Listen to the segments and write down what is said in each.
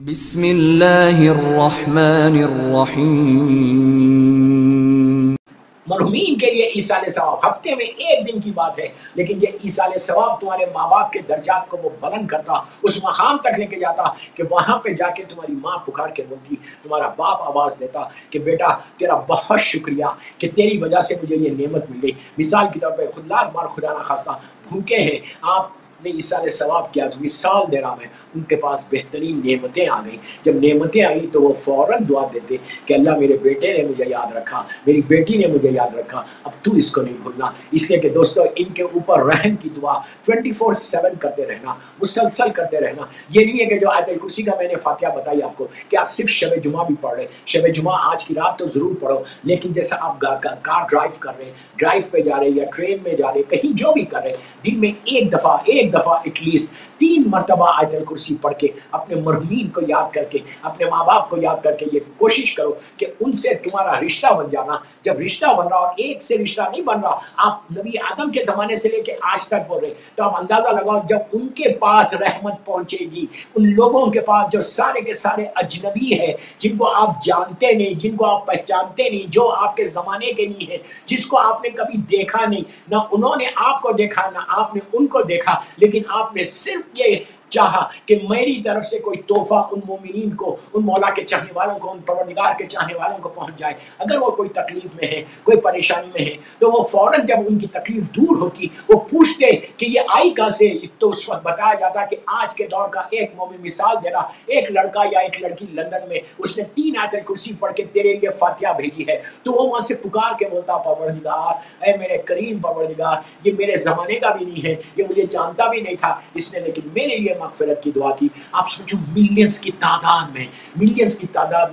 بسم اللہ الرحمن الرحیم۔ مرحومین کے لیے ایصال ثواب ہفتے میں ایک دن کی بات ہے، لیکن یہ ایصال ثواب تمہارے ماں باپ کے درجات کو وہ بلند کرتا، اس مقام تک لے کے جاتا کہ وہاں پہ جا کے تمہاری ماں پکار کے بولتی، تمہارا باپ آواز دیتا کہ بیٹا تیرا بہت شکریہ کہ تیری وجہ سے مجھے یہ نعمت مل گئی۔ مثال کے طور پہ لاکھ بار خدا نہ خواستہ بھوکے ہیں، آپ نے ایصال ثواب کیا تو مثال دے رہا میں، ان کے پاس بہترین نعمتیں آ گئیں۔ جب نعمتیں آئیں تو وہ فوراً دعا دیتے کہ اللہ میرے بیٹے نے مجھے یاد رکھا، میری بیٹی نے مجھے یاد رکھا، اب تو اس کو نہیں بھولنا۔ اس لیے کہ دوستو ان کے اوپر رحم کی دعا 24/7 کرتے رہنا، مسلسل کرتے رہنا۔ یہ نہیں ہے کہ جو آیت الکرسی کا میں نے فاتحہ بتائی آپ کو کہ آپ صرف شب جمعہ بھی پڑھ رہے، شب جمعہ آج کی رات تو ضرور پڑھو، لیکن جیسا آپ کار ڈرائیو کر رہے ہیں، ڈرائیو پہ جا رہے یا ٹرین میں جا رہے، کہیں جو بھی کر رہے، دن میں ایک دفعہ ایٹ لیسٹ 3 مرتبہ آیت الکرسی پڑھ کے اپنے مرحومین کو یاد کر کے، اپنے ماں باپ کو یاد کر کے یہ کوشش کرو کہ ان سے تمہارا رشتہ بن جانا۔ جب رشتہ بن رہا اور ایک سے رشتہ نہیں بن رہا، آپ نبی آدم کے زمانے سے لے کے آج تک بول رہے، تو آپ اندازہ لگاؤ جب ان کے پاس رحمت پہنچے گی، ان لوگوں کے پاس جو سارے کے سارے اجنبی ہیں، جن کو آپ جانتے نہیں، جن کو آپ پہچانتے نہیں، جو آپ کے زمانے کے نہیں ہیں، جس کو آپ نے کبھی دیکھا نہیں، نہ انہوں نے آپ کو دیکھا نہ آپ نے ان کو دیکھا، لیکن آپ نے صرف یہ چاہا کہ میری طرف سے کوئی تحفہ ان مومنین کو، ان مولا کے چاہنے والوں کو، ان پروردگار کے چاہنے والوں کو پہنچ جائے۔ اگر وہ کوئی تکلیف میں ہے، کوئی پریشانی میں ہے، تو وہ فوراً جب ان کی تکلیف دور ہوتی، وہ پوچھتے کہ یہ آئی کہاں سے، تو اس وقت بتایا جاتا کہ آج کے دور کا ایک مومن مثال دے رہا، ایک لڑکا یا ایک لڑکی لندن میں، اس نے 3 آیت الکرسی پڑھ کے تیرے لیے فاتحہ بھیجی ہے، تو وہ وہاں سے پکار کے بولتا پروردگار، اے میرے کریم پروردگار، یہ میرے زمانے کا بھی نہیں ہے، یہ مجھے جانتا بھی نہیں تھا اس نے، لیکن میرے لیے مغفرت کی دعا کی۔ آپ سوچو ملینز کی تعداد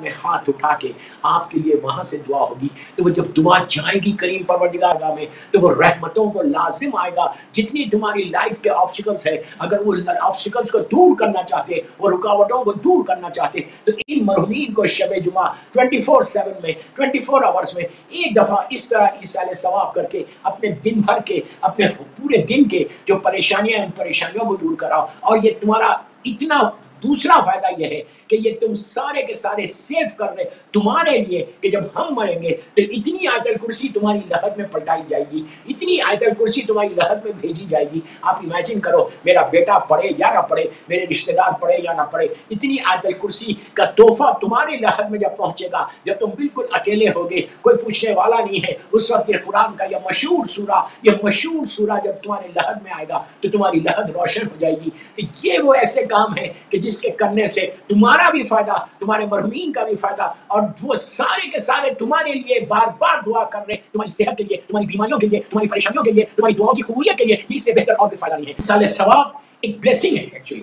میں ہاتھ اٹھا کے آپ کے لیے وہاں سے دعا ہوگی، تو وہ جب دعا جائے گی کریم پروردگار میں، تو وہ رحمتوں کو لازم آئے گا۔ جتنی تمہاری لائف کے آبسٹیکلز ہیں، اگر وہ آبسٹیکلز کو دور کرنا چاہتے، وہ رکاوٹوں کو دور کرنا چاہتے، تو ان مرحومین کو شب جمعہ 24/7 میں 24 آورز میں ایک دفعہ اس طرح ایصال ثواب کر کے اپنے دن بھر کے، اپنے پورے دن کے جو پریشانیاں ہیں، ان پریشانیوں کو دور کراؤ۔ اور یہ تمہارا اتنا دوسرا فائدہ یہ ہے کہ یہ تم سارے کے سارے سیو کر رہے تمہارے لیے کہ جب ہم مریں گے تو اتنی آیت الکرسی تمہاری لحد میں پلٹائی جائے گی، اتنی آیت الکرسی تمہاری لحد میں بھیجی جائے گی۔ آپ امیجن کرو میرا بیٹا پڑھے یا نہ پڑھے، میرے رشتہ دار پڑھے یا نہ پڑھے، اتنی آیت الکرسی کا تحفہ تمہارے لحد میں جب پہنچے گا، جب تم بالکل اکیلے ہوگے، کوئی پوچھنے والا نہیں ہے، اس وقت یہ قرآن کا یہ مشہور سورہ جب تمہارے لحد میں آئے گا تو تمہاری لحد روشن ہو جائے گی۔ تو یہ وہ ایسے کام ہے کہ جس کے کرنے سے تمہارا بھی فائدہ، تمہارے مرحومین کا بھی فائدہ، اور وہ سارے کے سارے تمہارے لیے بار بار دعا کر رہے، تمہاری صحت کے لیے، تمہاری بیماریوں کے لیے، تمہاری پریشانیوں کے لیے، تمہاری دعاؤں کی قبولیت کے لیے، اس سے بہتر اور بھی فائدہ نہیں ہے۔ ایصال ثواب ایک بلیسنگ ہے، ایکچولی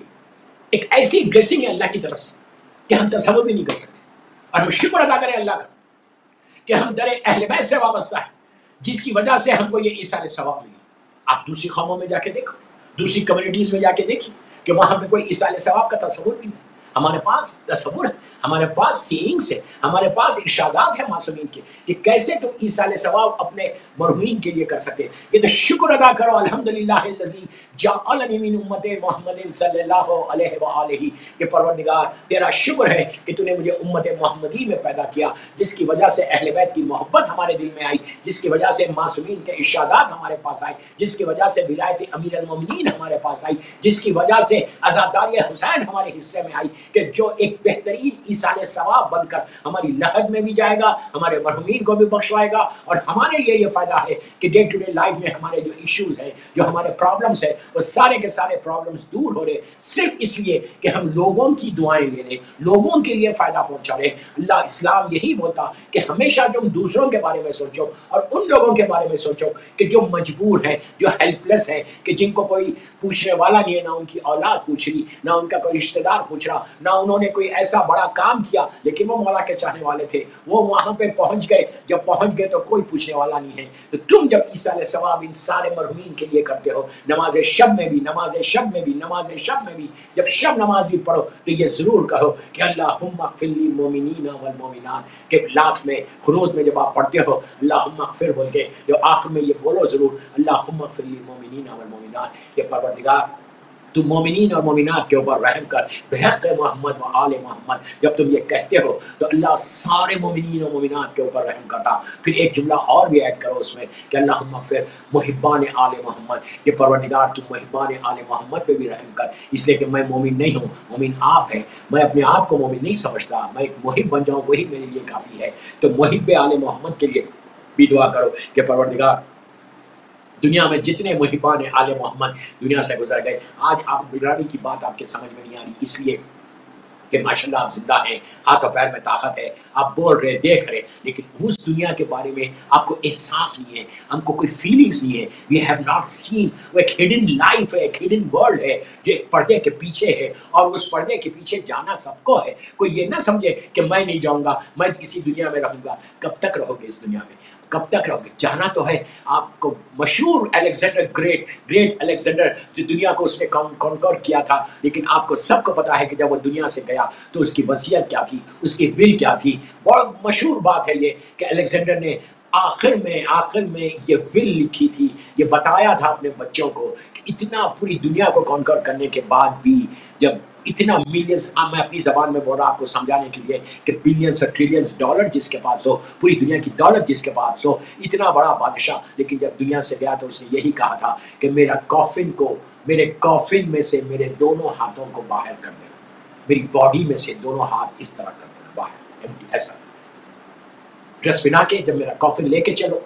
ایک ایسی بلیسنگ ہے اللہ کی طرف سے کہ ہم تصور بھی نہیں کر سکتے، اور ہم شکر ادا کریں اللہ کا کہ ہم در اہل بیت سے وابستہ ہیں، جس کی وجہ سے ہم کو یہ ایصال ثواب ملی۔ آپ دوسری قوموں میں جا کے دیکھو، دوسری کمیونٹیز میں جا کے دیکھیں کہ وہاں پہ کوئی ایصال ثواب کا تصور بھی نہیں۔ ہمارے پاس تصور ہے، ہمارے پاس سینگز ہے، ہمارے پاس ارشادات ہیں معصومین کے کہ کیسے تم ایصال ثواب اپنے مرحومین کے لیے کر سکے۔ یہ تو شکر ادا کرو، الحمدللہ الذی جعلنی من امت محمد صلی اللہ علیہ وآلہ، کہ پروردگار تیرا شکر ہے کہ تو نے مجھے امت محمدی میں پیدا کیا، جس کی وجہ سے اہل بیت کی محبت ہمارے دل میں آئی، جس کی وجہ سے معصومین کے ارشادات ہمارے پاس آئے، جس کی وجہ سے ولایت امیر المومنین ہمارے پاس آئی، جس کی وجہ سے عزاداری حسین ہمارے حصے میں آئی، کہ جو ایک بہترین ایصال ثواب بن کر ہماری لحد میں بھی جائے گا، ہمارے مرحومین کو بھی بخشوائے گا، اور ہمارے لیے یہ فائدہ ہے کہ ڈے ٹو ڈے لائف میں ہمارے جو ایشوز ہیں، جو ہمارے پرابلمز ہیں، وہ سارے کے سارے پرابلمز دور ہو رہے، صرف اس لیے کہ ہم لوگوں کی دعائیں لے رہے، لوگوں کے لیے فائدہ پہنچا رہے۔ اللہ اسلام یہی بولتا کہ ہمیشہ تم دوسروں کے بارے میں سوچو، اور ان لوگوں کے بارے میں سوچو کہ جو مجبور ہیں، جو ہیلپ لیس ہیں، کہ جن کو کوئی پوچھنے والا نہیں ہے، نہ ان کی اولاد پوچھ رہی، نہ ان کا کوئی رشتہ دار پوچھ رہا، نہ انہوں نے کوئی ایسا بڑا کام کیا، لیکن وہ مولا کے چاہنے والے تھے، وہ وہاں پہ پہنچ گئے، جب پہنچ گئے تو کوئی پوچھنے والا نہیں ہے۔ تو تم جب ایصال ثواب ان سارے مرحومین کے لیے کرتے ہو، نماز شب میں بھی، جب شب نماز بھی پڑھو تو یہ ضرور کہو کہ اللہم اغفر للمؤمنین والمؤمنات، کہ لاسٹ میں قنوت میں جب آپ پڑھتے ہو اللہم اغفر بول کے، جو آخر میں یہ بولو ضرور اللہم اغفر للمؤمنین والمؤمنات، یہ پروردگار تو مومنین اور مومنات کے اوپر رحم کر بحق محمد و آل محمد. جب تم یہ کہتے ہو تو اللہ سارے مومنین اور مومنات کے اوپر رحم کرتا. پھر ایک جملہ اور بھی ایڈ کرو اس میں کہ اللہم اغفر محبان آل محمد، کہ پروردگار تم محبان آل محمد پہ بھی رحم کر، اس لیے کہ میں مومن نہیں ہوں، مومن آپ ہے. میں اپنے آپ کو مومن نہیں سمجھتا، میں ایک محب بن جاؤں وہی میرے لیے کافی ہے. تو محب آل محمد کے لیے بھی دعا کرو کہ پروردگار دنیا میں جتنے محبان آل محمد دنیا سے گزر گئے، آج آپ بگڑانے کی بات آپ کے سمجھ میں نہیں آ رہی، اس لیے کہ ماشاءاللہ آپ زندہ ہیں، ہاتھ اور پیر میں طاقت ہے، آپ بول رہے دیکھ رہے، لیکن اس دنیا کے بارے میں آپ کو احساس نہیں ہے، ہم کو کوئی فیلنگز نہیں ہے. We have not seen. وہ ایک ہڈن لائف ہے، ایک ہڈن ورلڈ ہے جو ایک پردے کے پیچھے ہے، اور اس پردے کے پیچھے جانا سب کو ہے. کوئی یہ نہ سمجھے کہ میں نہیں جاؤں گا، میں اسی دنیا میں رہوں گا. کب تک رہو گے اس دنیا میں؟ کب تک رہو گے؟ جانا تو ہے. آپ کو مشہور الیگزینڈر گریٹ الیگزینڈر جو دنیا کو اس نے کانکر کیا تھا، لیکن آپ کو سب کو پتا ہے کہ جب وہ دنیا سے گیا تو اس کی وصیت کیا تھی، اس کی ول کیا تھی. بہت مشہور بات ہے یہ کہ الیگزینڈر نے آخر میں یہ ول لکھی تھی، یہ بتایا تھا اپنے بچوں کو کہ اتنا پوری دنیا کو کانکر کرنے کے بعد بھی جب اتنا ملینز، میں اپنی زبان میں بول رہا آپ کو سمجھانے کے لیے کہ بلینز اور ٹریلینز ڈالر جس کے پاس ہو، پوری دنیا کی دولت جس کے پاس ہو، اتنا بڑا بادشاہ، لیکن جب دنیا سے گیا تو اس نے یہی کہا تھا کہ میرے کافن میں سے میرے دونوں ہاتھوں کو باہر کر دینا، میری باڈی میں سے دونوں ہاتھ اس طرح کر دینا باہر، ایسا ڈریس بنا کے جب میرا کافن لے کے چلو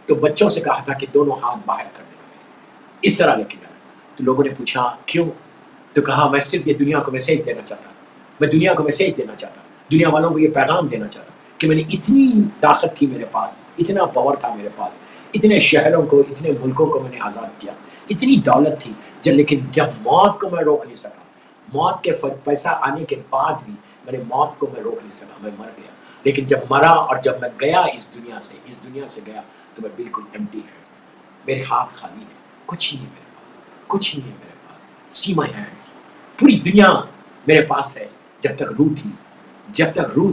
تو بچوں سے کہا تھا کہ دونوں ہاتھ باہر کر دینا، اس طرح لے کے جانا. تو لوگوں نے پوچھا کیوں؟ تو کہا میں صرف یہ دنیا کو میسیج دینا چاہتا، میں دنیا کو میسیج دینا چاہتا، دنیا والوں کو یہ پیغام دینا چاہتا کہ میں نے اتنی طاقت تھی میرے پاس، اتنا پاور تھا میرے پاس، اتنے شہروں کو، اتنے ملکوں کو میں نے آزاد کیا، اتنی دولت تھی، لیکن جب موت کو میں روک نہیں سکا، موت کے پیسہ آنے کے بعد بھی میں نے موت کو میں روک نہیں سکا، میں مر گیا. لیکن جب مرا اور جب میں گیا اس دنیا سے گیا تو میں بالکل ایمٹی ہے، میرے ہاتھ خالی ہیں، کچھ نہیں ہے میرے پاس، کچھ نہیں ہے میرے پاس. سی مائی ہینڈس. پوری دنیا میرے پاس ہے. جب تک روح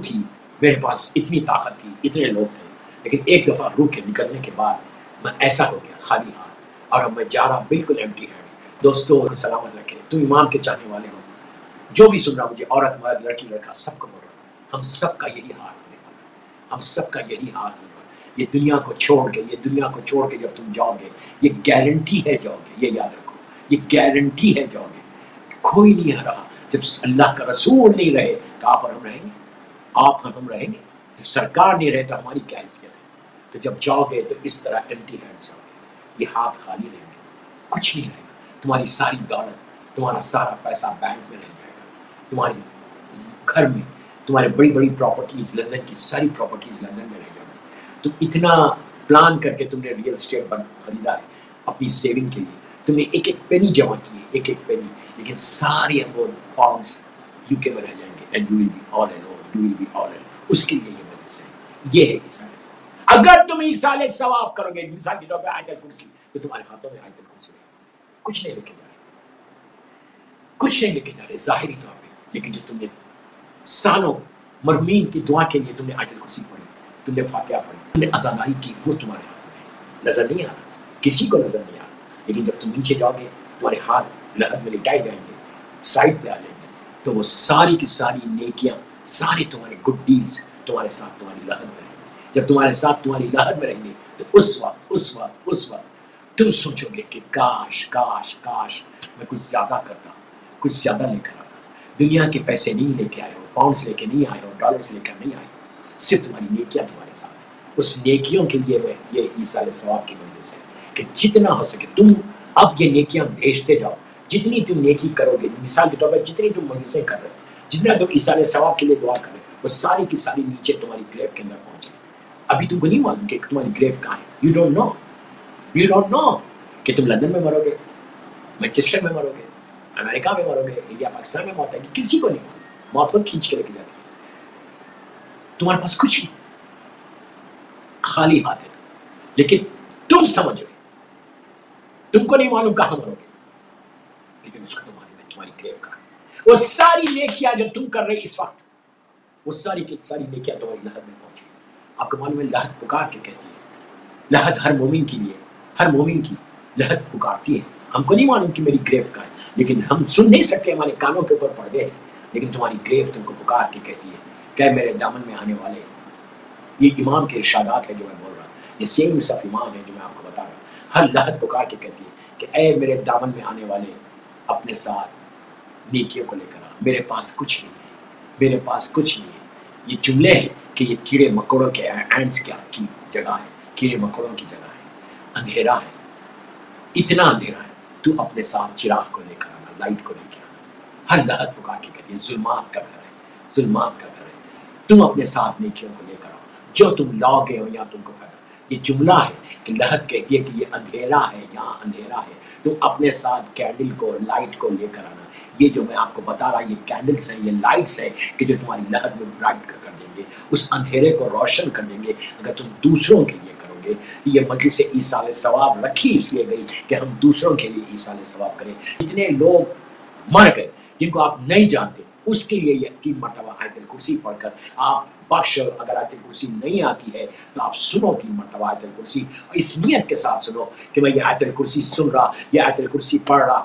تھی میرے پاس اتنی طاقت تھی، اتنے لوگ تھے، لیکن ایک دفعہ روح کے نکلنے کے بعد میں ایسا ہو گیا خالی ہاتھ، اور اب میں جا رہا بالکل ایمٹی ہینڈس. دوستوں سلامت رکھیں، تم ایمان کے چاہنے والے ہو، جو بھی سن رہا مجھے، عورت مرد لڑکی لڑکا سب کو بول رہا ہوں، ہم سب کا یہی حال ہونے والا ہے، ہم سب کا یہی حال ہونے والا ہے. یہ دنیا کو چھوڑ کے جب تم جاؤ گے، یہ گارنٹی ہے جاؤ گے، یہ یاد رکھو، یہ گارنٹی ہے جاؤ گے. کوئی نہیں رہا. جب اللہ کا رسول نہیں رہے تو آپ اور ہم رہیں گے، آپ اور ہم رہیں گے. جب سرکار نہیں رہے تو ہماری کیا حیثیت ہے؟ تو جب جاؤ گے تو اس طرح ایمٹی ہینڈز جاؤ گے، یہ ہاتھ خالی رہیں گے، کچھ نہیں رہے گا. تمہاری ساری دولت، تمہارا سارا پیسہ بینک میں رہ جائے گا، تمہاری گھر میں تمہارے بڑی بڑی پراپرٹیز، لندن کی ساری پراپرٹیز لندن میں رہ جائیں گی. تم اتنا پلان کر کے تم نے ریئل اسٹیٹ خریدا ہے اپنی سیونگ کے لیے، تم نے ایک ایک پینی جمع کی ہے، ایک ایک پینی، لیکن سارے وہ پاؤنڈس یو کے میں رہ جائیں گے. And you will be all alone, you will be all alone. اس کے لیے یہ مجلس ہے، یہ ہے ایصال ثواب. اگر تم ایصال ثواب کرو گے، مثال کے طور پہ آیت الکرسی، تو تمہارے ہاتھوں میں آیت الکرسی ہے، کچھ نہیں لے کے جا رہے، کچھ نہیں لے کے جا رہے ظاہری طور پہ، لیکن جو تم نے سالوں مرحومین کی دعا کے لیے تم نے آیت الکرسی پڑھی، تم نے فاتحہ پڑھی، تم نے عزاداری کی، وہ تمہارے ہاتھوں میں نظر نہیں آ رہا، کسی کو نظر نہیں آ رہا. لیکن جب تم نیچے جاؤ گے تمہارے ہاتھ لحد میں لٹائے جائیں گے، سائڈ پہ آ جائیں گے، تو وہ ساری کی ساری نیکیاں، سارے تمہارے گڈ ڈیڈز تمہارے ساتھ تمہاری لحد میں رہیں گے. جب تمہارے ساتھ تمہاری لحد میں رہیں گے تو اس وقت تم سوچو گے کہ کاش کاش کاش میں کچھ زیادہ کرتا، کچھ زیادہ لے کر آتا. دنیا کے پیسے نہیں لے کے آئے ہو، پاؤنڈس لے کے نہیں آئے ہو، ڈالرس لے کر نہیں آئے ہو، صرف تمہاری نیکیاں تمہارے ساتھ ہیں. اس نیکیوں کے لیے میں یہ ایصال ثواب کی مجلس ہے کہ جتنا ہو سکے تم اب یہ نیکیاں بھیجتے جاؤ. جتنی تم نیکی کرو گے، مثال کے طور پر جتنی تم مجلسیں کر رہے ہو، جتنا تم ایصال ثواب کے لیے دعا کر رہے ہو، وہ ساری کی ساری نیچے تمہاری گریو کے اندر پہنچے. ابھی تم کو نہیں معلوم کہ تمہاری گریو کہاں ہے. یو ڈونٹ نو کہ تم لندن میں مرو گے، مانچسٹر میں مرو گے، امریکہ میں مرو گے، انڈیا پاکستان میں موت آئے گی، کسی کو نہیں. موت کو کھینچ کے لے کے جاتی ہے، تمہارے پاس کچھ نہیں، خالی ہاتھ ہے. لیکن تم سمجھ رہے، تم کو نہیں معلوم کہاں مرو گے، لیکن اس کو تو معلوم ہے تمہاری گریو کہاں ہے. وہ ساری نیکیاں جو تم کر رہے اس وقت، وہ ساری کی ساری نیکیاں تمہاری لحد میں پہنچی. آپ کو معلوم ہے لحد پکار کے کہتی ہے، لحد ہر مومن کے لیے، ہر مومن کی لحد پکارتی ہے. ہم کو نہیں معلوم کہ میری گریو کہاں ہے، لیکن ہم سن نہیں سکتے، ہمارے کانوں کے اوپر پردے، لیکن تمہاری گریو تم کو پکار کے کہتی ہے کہ میرے دامن میں آنے والے. یہ امام کے ارشادات ہے جو میں بول رہا ہوں، یہ سینگس آف امام ہے جو میں آپ کو بتا رہا ہوں. ہر لحد پکار کے کہتی ہے کہ اے میرے دامن میں آنے والے، اپنے ساتھ نیکیوں کو لے کر آ. میرے پاس کچھ نہیں ہے، میرے پاس کچھ نہیں ہے. یہ جملے ہیں کہ یہ کیڑے مکوڑوں کے اینٹس کی جگہ ہے، کیڑے مکوڑوں کی جگہ ہے. اندھیرا ہے، اتنا اندھیرا ہے، تو اپنے ساتھ چراغ کو لے کر آنا، لائٹ کو لے کے آنا. ہر لحد پکار کے کہتی ہے ظلمات کا گھر ہے، ظلمات کا گھر ہے، تم اپنے ساتھ نیکیوں کو لے کر آؤ، جو تم لاؤ گے ہو یا تم کو فائدہ. یہ جملہ ہے کہ لحد کہتی ہے کہ یہ اندھیرا ہے، یہاں اندھیرا ہے، تم اپنے ساتھ کینڈل کو، لائٹ کو لے کر آنا. یہ جو میں آپ کو بتا رہا، یہ کینڈلز ہیں، یہ لائٹس ہیں کہ جو تمہاری لحد میں برائٹ کر دیں گے، اس اندھیرے کو روشن کر دیں گے اگر تم دوسروں کے لیے کرو گے. یہ مجلس ایصال ثواب رکھی اس لیے گئی کہ ہم دوسروں کے لیے ایصال ثواب کریں. اتنے لوگ مر گئے جن کو آپ نہیں جانتے، اس کے لیے یہ 3 مرتبہ آیت الکرسی پڑھ کر آپ بخش. اگر آیت الکرسی نہیں آتی ہے تو آپ سنو 3 مرتبہ آیت الکرسی، اور اس نیت کے ساتھ سنو کہ میں یہ آیت الکرسی سن رہا، یہ آیت الکرسی پڑھ رہا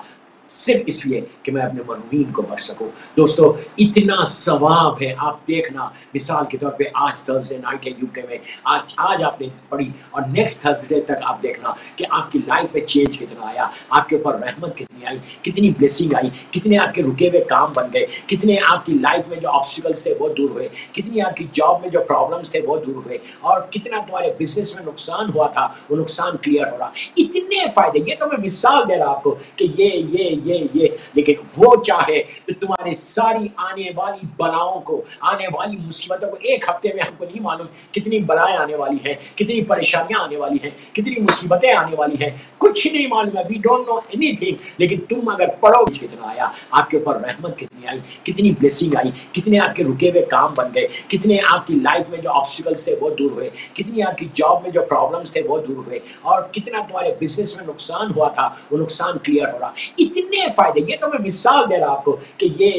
صرف اس لیے کہ میں اپنے مرحومین کو بخش سکوں. دوستو اتنا ثواب ہے. آپ دیکھنا مثال کے طور پہ آج تھرسڈے نائٹ ہے UK میں، آج آپ نے پڑھی اور نیکسٹ تھرسڈے تک آپ دیکھنا کہ آپ کی لائف میں چینج کتنا آیا، آپ کے اوپر رحمت کتنی آئی، کتنی بلیسنگ آئی، کتنے آپ کے رکے ہوئے کام بن گئے، کتنے آپ کی لائف میں جو آبسٹیکلس تھے وہ دور ہوئے، کتنی آپ کی جاب میں جو پرابلمس تھے وہ دور ہوئے، اور کتنا تمہارے بزنس میں نقصان ہوا تھا وہ نقصان کلیئر ہو رہا. اتنے فائدے. یہ تو میں مثال دے رہا آپ کو کہ یہ لیکن وہ چاہے تو تمہارے ساری آنے والی بلاؤں کو، آنے والی مصیبتوں کو، ایک ہفتے میں ہم کو نہیں معلوم کتنی بلائیں آنے والی ہیں، کتنی پریشانیاں آنے والی ہیں، کتنی مصیبتیں آنے والی ہیں، کچھ نہیں معلوم ہے. We don't know anything. لیکن تم اگر پڑھو کتنا آیا، آپ کے اوپر رحمت کتنی آئی، کتنی بلیسنگ آئی، کتنے آپ کے رکے ہوئے کام بن گئے، کتنے آپ کی لائف میں جو آبسٹیکلس تھے وہ دور ہوئے، کتنی آپ کی جاب میں جو پرابلمس تھے وہ دور ہوئے، اور کتنا تمہارے بزنس میں نقصان ہوا تھا وہ نقصان کلیئر ہو رہا. اتنے فائدے. یہ تو میں مثال دے رہا آپ کو کہ یہ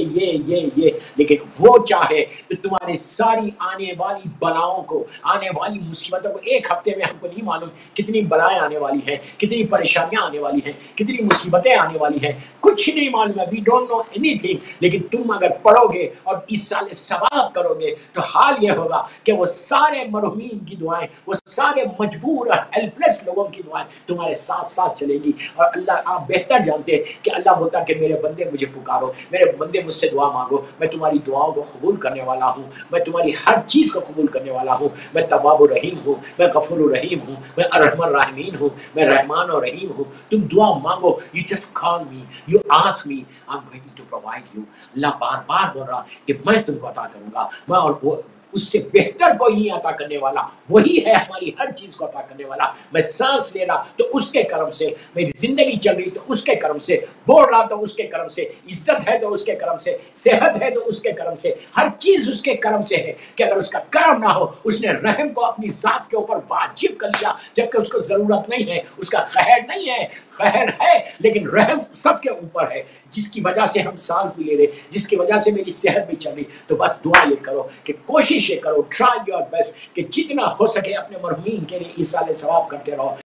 لیکن وہ چاہے تو تمہارے ساری آنے والی بلاؤں کو، آنے والی مصیبتوں کو، ایک ہفتے میں ہم کو نہیں معلوم کتنی بلائیں آنے والی ہیں، کتنی پریشانیاں آنے والی ہیں، کتنی مصیبتیں آنے والی ہیں، کچھ نہیں معلوم ہے. We don't know anything. لیکن تم اگر پڑھو گے اور اس سال ثواب کرو گے تو حال یہ ہوگا کہ وہ سارے مرحومین کی دعائیں، وہ سارے مجبور اور ہیلپ لیس لوگوں کی دعائیں تمہارے ساتھ ساتھ چلے گی. اور اللہ، آپ بہتر جانتے ہیں کہ اللہ بولتا کہ میرے بندے مجھے پکارو، میرے بندے مجھ سے دعا مانگو، میں تمہاری دعاؤں کو قبول کرنے والا ہوں، میں تمہاری ہر چیز کو قبول کرنے والا ہوں. میں تواب الرحیم ہوں، میں غفور الرحیم ہوں، میں ارحم الراحمین ہوں، میں رحمان اور رحیم ہوں. تم دعا مانگو، you just call me, you ask me, I'm going to provide you. اللہ بار بار بول رہا کہ میں تم کو عطا کروں گا. میں اور وہ اس سے بہتر کوئی نہیں عطا کرنے والا، وہی ہے ہماری ہر چیز کو عطا کرنے والا. میں سانس لے رہا تو اس کے کرم سے، میری زندگی چل رہی تو اس کے کرم سے، بول رہا تو اس کے کرم سے، عزت ہے تو اس کے کرم سے، صحت ہے تو اس کے کرم سے، ہر چیز اس کے کرم سے ہے. کہ اگر اس کا کرم نہ ہو، اس نے رحم کو اپنی ذات کے اوپر واجب کر لیا جبکہ اس کو ضرورت نہیں ہے. اس کا خیر نہیں ہے، خیر ہے لیکن رحم سب کے اوپر ہے، جس کی وجہ سے ہم سانس بھی لے رہے، جس کی وجہ سے میری صحت بھی چل رہی. تو بس دعا یہ کرو کہ کوشش یہ کرو، ٹرائی یور بیسٹ کہ جتنا ہو سکے اپنے مرحومین کے لیے ایصال ثواب کرتے رہو.